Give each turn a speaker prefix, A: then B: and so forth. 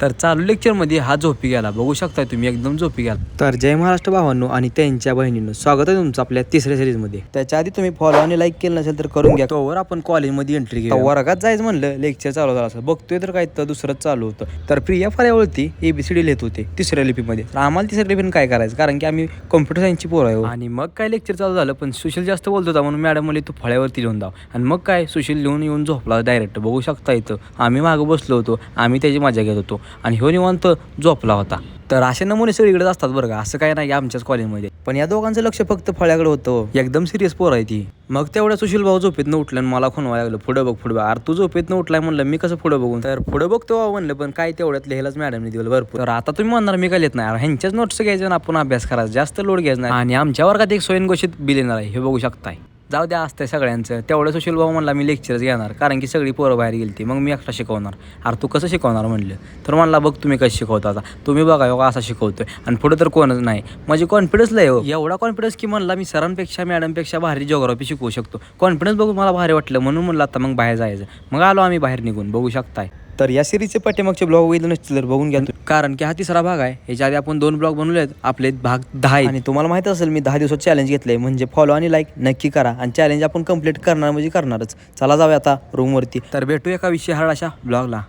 A: तर चालू लेक्चरमध्ये हा झोपी गेला, बघू शकता तुम्ही, एकदम झोपी गेला. तर जय महाराष्ट्र भावांनो आणि त्यांच्या बहिणींनो, स्वागत आहे तुमचं आपल्या तिसऱ्या सिरीजमध्ये. त्याच्या आधी तुम्ही फॉलो आणि लाईक केलं नसेल तर करून घ्या. तोवर आपण कॉलेजमध्ये एंट्री घेऊ. वर्गात जायचं म्हणलं, लेक्चर चालू झालं असं बघतोय तर काय तर दुसरंच चालू होतं. तर प्रिया फळ्यावरती ABCD लिहित होते तिसऱ्या लिपीमध्ये. तर आम्हाला तिसऱ्या लिपीनं काय करायचं, कारण की आम्ही कॉम्प्युटर सायन्सची पोरं आहे. आणि मग काय लेक्चर चालू झालं, पण सुशील जास्त बोलत होता म्हणून मॅडम म्हणली तू फळ्यावरती लिहून दाव. आणि मग काय सुशील लिहून येऊन झोपला डायरेक्ट, बघू शकता इथं. आम्ही मागं बसलो होतो, आम्ही त्याची मजा घेत होतो आणि ह्यो निवांत झोपला होता. तर असे नमुने सगळीकडे असतात बरं का, असं काय नाही आमच्याच कॉलेजमध्ये. पण या दोघांचं लक्ष फक्त फळ्याकडे होतं. एकदम सिरियस पोर आहे ती. मग तेवढ्या सुशील भाऊ झोपेत न उठलं आणि मला खुणवायला लागलं, पुढं बघ पुढं बघ. अरे तू झोपेत न उठलाय म्हणलं, मी कसं पुढं बघून. तर पुढं बघतो म्हणलं, पण काय तेवढ्यात लिहायलाच मॅडमने दिलं भरपूर. तर आता तुम्ही म्हणणार मी काय लिहित नाही, ह्यांच्याच नोट्स घ्यायचं ना आपण अभ्यास करायचा, जास्त लोड घ्यायचा नाही. आणि आमच्या वर्गात एक स्वयंघोषित बिल येणार आहे, हे बघू शकताय. जाऊ द्या असतंय सगळ्यांचं. तेवढं सुशील भाऊ म्हणला मी लेक्चरच घेणार, कारण की सगळी पोरं बाहेर गेली ती. मग मी एकटा शिकवणार. अरे तू कसं शिकवणार म्हणलं. तर म्हणला बघ तुम्ही कसं शिकवता, आता तुम्ही बघा हो असा शिकवतोय आणि पुढं तर कोणच नाही. माझी कॉन्फिडन्स लय हो, एवढा कॉन्फिडन्स की म्हणला मी सरांपेक्षा मॅडमपेक्षा भारी जिओग्राफी शिकवू शकतो. कॉन्फिडन्स बघून मला भारी वाटलं, म्हणून म्हणलं आता मग बाहेर जायचं. मग आलो आम्ही बाहेर निघून, बघू शकताय. तर या सिरीजचे पाठीमागचे ब्लॉग बघितले नसतील तर बघून घ्या, कारण की हा तिसरा भाग आहे. ह्याच्या आधी आपण 2 ब्लॉग बनवले आहेत, आपले भाग 10 आहे. आणि तुम्हाला माहिती असेल मी 10 दिवसात चॅलेंज घेतलंय, म्हणजे फॉलो आणि लाईक नक्की करा. आणि चॅलेंज आपण कंप्लीट करणार म्हणजे करणारच. चला जाऊया आता रूमवरती. तर भेटू एका विषय हळ अशा ब्लॉगला.